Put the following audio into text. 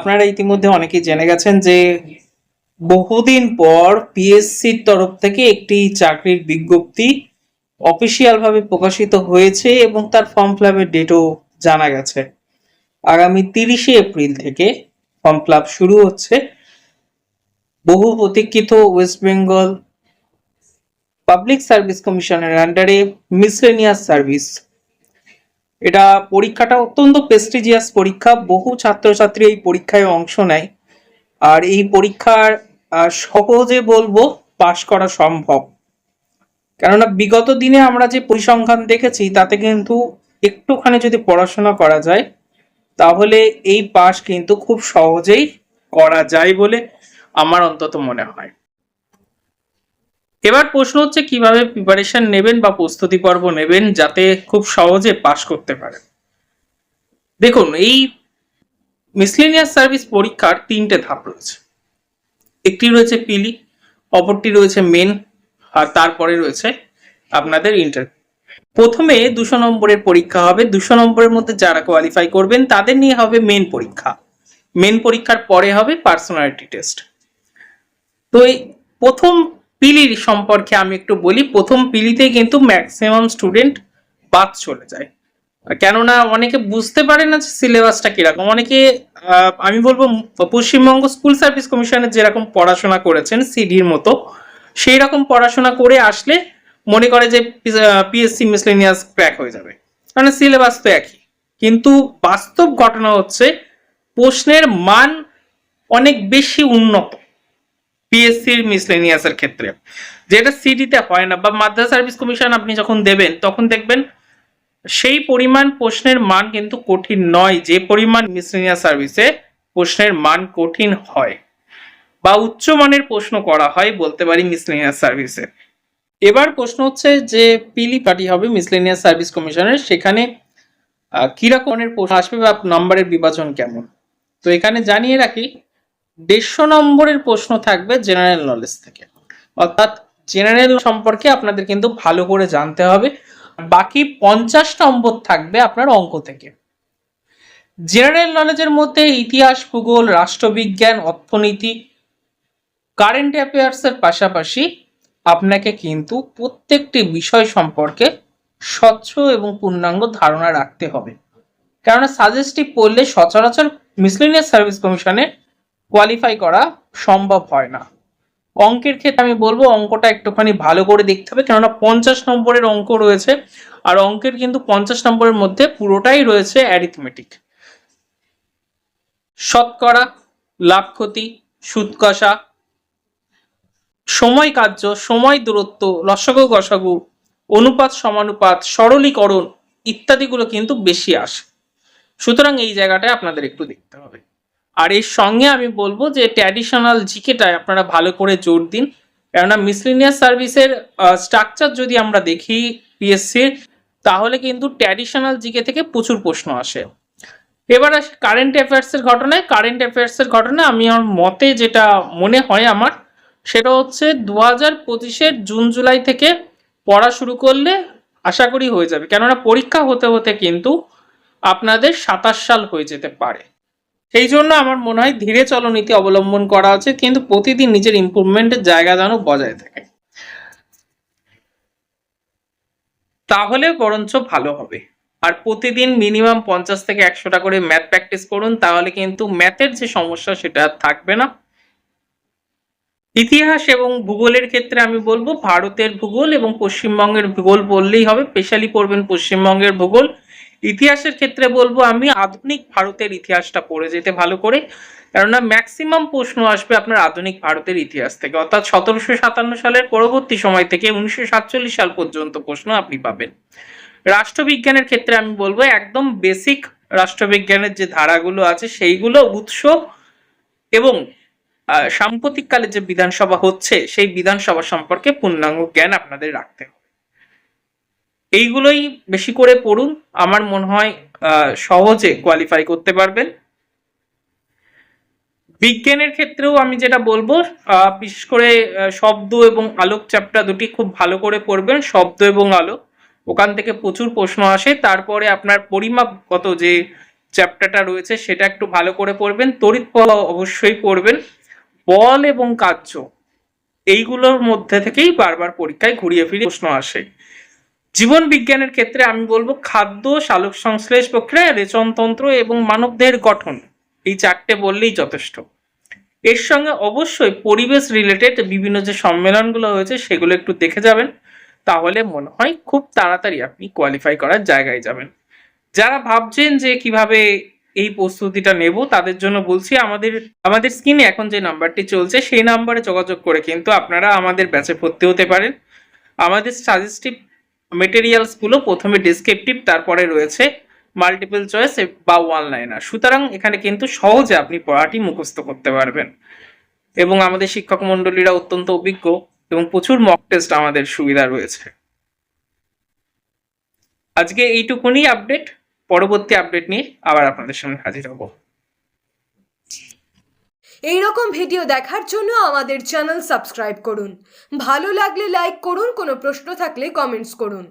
আপনারা ইতিমধ্যে অনেকেই জেনে গেছেন যে বহুদিন পর পিএসসির তরফ থেকে একটি চাকরির বিজ্ঞপ্তি অফিসিয়াল ভাবে প্রকাশিত হয়েছে এবং তার ফর্ম ফিল আপের ডেটও জানা গেছে। আগামী 30শে এপ্রিল থেকে ফর্ম ফিল আপ শুরু হচ্ছে। বহু প্রতীক্ষিত ওয়েস্ট বেঙ্গল পাবলিক সার্ভিস কমিশনের আন্ডারে মিসলেনিয়াস সার্ভিস, এটা পরীক্ষাটা অত্যন্ত প্রেস্টিজিয়াস পরীক্ষা। বহু ছাত্রছাত্রী এই পরীক্ষায় অংশ নেয়, আর এই পরীক্ষার সহজে বলবো পাশ করা সম্ভব। কেননা বিগত দিনে আমরা যে পরিসংখ্যান দেখেছি তাতে কিন্তু একটুখানি যদি পড়াশোনা করা যায় তাহলে এই পাশ কিন্তু খুব সহজেই করা যায় বলে আমার অন্তত মনে হয়। এবার প্রশ্ন হচ্ছে কিভাবে প্রিপারেশন নেবেন বা প্রস্তুতি পর্ব নেবেন যাতে খুব সহজে পাশ করতে পারেন। দেখুন, এই মিসলেনিয়াস সার্ভিস পরীক্ষার 3টে ধাপ রয়েছে। একটি রয়েছে পিলি, অপরটি রয়েছে মেন, আর তারপরে রয়েছে আপনাদের ইন্টারভিউ। প্রথমে 200 নম্বরের পরীক্ষা হবে। 200 নম্বরের মধ্যে যারা কোয়ালিফাই করবেন তাদের নিয়ে হবে মেন পরীক্ষা। মেন পরীক্ষার পরে হবে পার্সোনালিটি টেস্ট। তো এই প্রথম পিলির সম্পর্কে আমি একটু বলি। প্রথম পিলিতে কিন্তু ম্যাক্সিমাম স্টুডেন্ট বাদ চলে যায়, কেননা অনেকে বুঝতে পারে না যে সিলেবাসটা কিরকম। অনেকে আমি বলবো পশ্চিমবঙ্গ স্কুল সার্ভিস কমিশনের যেরকম পড়াশোনা করেছেন সিডির মতো, সেই রকম পড়াশোনা করে আসলে মনে করে যে পিএসসি মিসলেনিয়াস ক্র্যাক হয়ে যাবে, কারণ সিলেবাস তো একই। কিন্তু বাস্তব ঘটনা হচ্ছে প্রশ্নের মান অনেক বেশি উন্নত পিএসসির মিসলেনিয়াসের ক্ষেত্রে, যেটা সিডিতে হয় না। বা মাদ্রাসা সার্ভিস কমিশন আপনি যখন দেবেন তখন দেখবেন সেই পরিমাণ প্রশ্নের মান কিন্তু কঠিন নয় যে পরিমাণ মিসলেনিয়াস সার্ভিসে প্রশ্নের মান কঠিন হয় বা উচ্চমানের প্রশ্ন করা হয় বলতে পারি মিসলেনিয়াস সার্ভিসে। এবার প্রশ্ন হচ্ছে যে পিলি পার্টি হবে মিসলেনিয়াস সার্ভিস কমিশনের, সেখানে কিরকমের প্রশ্ন আসবে বা নম্বরের বিভাজন কেমন। তো এখানে জানিয়ে রাখি 150 নম্বরের প্রশ্ন থাকবে জেনারেল নলেজ থেকে, অর্থাৎ জেনারেল সম্পর্কে আপনাদের কিন্তু ভালো করে জানতে হবে। বাকি 50 নম্বর থাকবে আপনার অঙ্ক থেকে। জেনারেল নলেজের মধ্যে ইতিহাস, ভূগোল, রাষ্ট্রবিজ্ঞান, অর্থনীতি, কারেন্ট অ্যাফেয়ার্স এর পাশাপাশি আপনাকে কিন্তু প্রত্যেকটি বিষয় সম্পর্কে স্বচ্ছ এবং পূর্ণাঙ্গ ধারণা রাখতে হবে, কেননা সাজেস্টিভ পড়লে সচরাচর মিসলেনিয়াস সার্ভিস কমিশনে কোয়ালিফাই করা সম্ভব হয় না। অঙ্কের ক্ষেত্রে আমি বলবো অঙ্কটা একটুখানি ভালো করে দেখতে হবে, কেননা 50 নম্বরের অঙ্ক রয়েছে, আর অঙ্কের কিন্তু 50 নম্বরের মধ্যে পুরোটাই রয়েছে অ্যারিথমেটিক। শতকরা, লাভ ক্ষতি, সুদ কষা, সময় কার্য, সময় দূরত্ব, লসাগু গসাগু, অনুপাত সমানুপাত, সরলীকরণ ইত্যাদিগুলো কিন্তু বেশি আসে। সুতরাং এই জায়গাটায় আপনাদের একটু দেখতে হবে। আর এর সঙ্গে আমি বলবো যে ট্র্যাডিশনাল জিকেটায় আপনারা ভালো করে জোর দিন, কেননা মিসলেনিয়াস সার্ভিসের স্ট্রাকচার যদি আমরা দেখি পিএসসির, তাহলে কিন্তু ট্র্যাডিশনাল জিকে থেকে প্রচুর প্রশ্ন আসে। এবার আসে কারেন্ট অ্যাফেয়ার্সের ঘটনায়। কারেন্ট অ্যাফেয়ার্সের ঘটনা আমি আমার মতে যেটা মনে হয় আমার, সেটা হচ্ছে 2025-এর জুন জুলাই থেকে পড়া শুরু করলে আশা করি হয়ে যাবে, কেননা পরীক্ষা হতে হতে কিন্তু আপনাদের 27 সাল হয়ে যেতে পারে। সেই জন্য আমার মনে হয় ধীরে চলনীতি অবলম্বন করা উচিত, কিন্তু প্রতিদিন নিজের ইমপ্রুভমেন্টের জায়গা যেন বজায় থাকে, তাহলে বরঞ্চ ভালো হবে। আর প্রতিদিন মিনিমাম 50 থেকে 100টা করে ম্যাথ প্র্যাকটিস করুন, তাহলে কিন্তু ম্যাথের যে সমস্যা সেটা থাকবে না। ইতিহাস এবং ভূগোলের ক্ষেত্রে আমি বলবো ভারতের ভূগোল এবং পশ্চিমবঙ্গের ভূগোল বললেই হবে, স্পেশালি পড়বেন পশ্চিমবঙ্গের ভূগোল। ইতিহাসের ক্ষেত্রে বলবো আমি আধুনিক ভারতের ইতিহাসটা পড়ে যেতে ভালো করে, কেননা ম্যাক্সিমাম প্রশ্ন আসবে আপনার আধুনিক ভারতের ইতিহাস থেকে, অর্থাৎ 1757 সালের পরবর্তী সময় থেকে 1947 সাল পর্যন্ত প্রশ্ন আপনি পাবেন। রাষ্ট্রবিজ্ঞানের ক্ষেত্রে আমি বলবো একদম বেসিক রাষ্ট্রবিজ্ঞানের যে ধারাগুলো আছে সেইগুলো, উৎস এবং সাম্প্রতিককালে যে বিধানসভা হচ্ছে সেই বিধানসভা সম্পর্কে পূর্ণাঙ্গ জ্ঞান আপনাদের রাখতে হবে। এইগুলোই বেশি করে পড়ুন, আমার মনে হয় সহজে কোয়ালিফাই করতে পারবেন। বিজ্ঞানের ক্ষেত্রেও আমি যেটা বলবো বিশেষ করে শব্দ এবং আলোক চ্যাপ্টার দুটি খুব ভালো করে পড়বেন। শব্দ এবং আলোক, ওখান থেকে প্রচুর প্রশ্ন আসে। তারপরে আপনার পরিমাপগত যে চ্যাপ্টারটা রয়েছে সেটা একটু ভালো করে পড়বেন। তড়িৎ অবশ্যই পড়বেন। বল এবং কার্য এইগুলোর মধ্যে থেকেই বারবার পরীক্ষায় ঘুরিয়ে ফিরিয়ে প্রশ্ন আসে। জীবন বিজ্ঞানের ক্ষেত্রে আমি বলবো খাদ্য, সালোক সংশ্লেষ প্রক্রিয়া, রেচনতন্ত্র এবং মানবদেহের গঠন, এই চারটে বললেই যথেষ্ট। এর সঙ্গে অবশ্যই পরিবেশ রিলেটেড বিভিন্ন যে সম্মেলনগুলো হয়েছে সেগুলো একটু দেখে যাবেন, তাহলে মনে হয় খুব তাড়াতাড়ি আপনি কোয়ালিফাই করার জায়গায় যাবেন। যারা ভাবছেন যে কিভাবে এই প্রস্তুতিটা নেব তাদের জন্য বলছি, আমাদের স্ক্রিনে এখন যে নাম্বারটি চলছে সেই নাম্বারে যোগাযোগ করে কিন্তু আপনারা আমাদের ব্যাচে ভর্তি হতে পারেন। আমাদের সাজেস্টিভ মেটেরিয়ালসগুলো প্রথমে ডেসক্রিপটিভ, তারপরে রয়েছে মাল্টিপল চয়েস বা ওয়ান লাইনার। সুতরাং এখানে কিন্তু সহজে আপনি পড়াটি মুখস্থ করতে পারবেন এবং আমাদের শিক্ষক মণ্ডলীরা অত্যন্ত অভিজ্ঞ এবং প্রচুর মক টেস্ট আমাদের সুবিধা রয়েছে। আজকে এইটুকুনি আপডেট। পরবর্তী আপডেট নিয়ে আবার আপনাদের সামনে হাজির হব। এই রকম ভিডিও দেখার জন্য আমাদের চ্যানেল সাবস্ক্রাইব করুন। ভালো লাগলে লাইক করুন, কোনো প্রশ্ন থাকলে কমেন্টস করুন।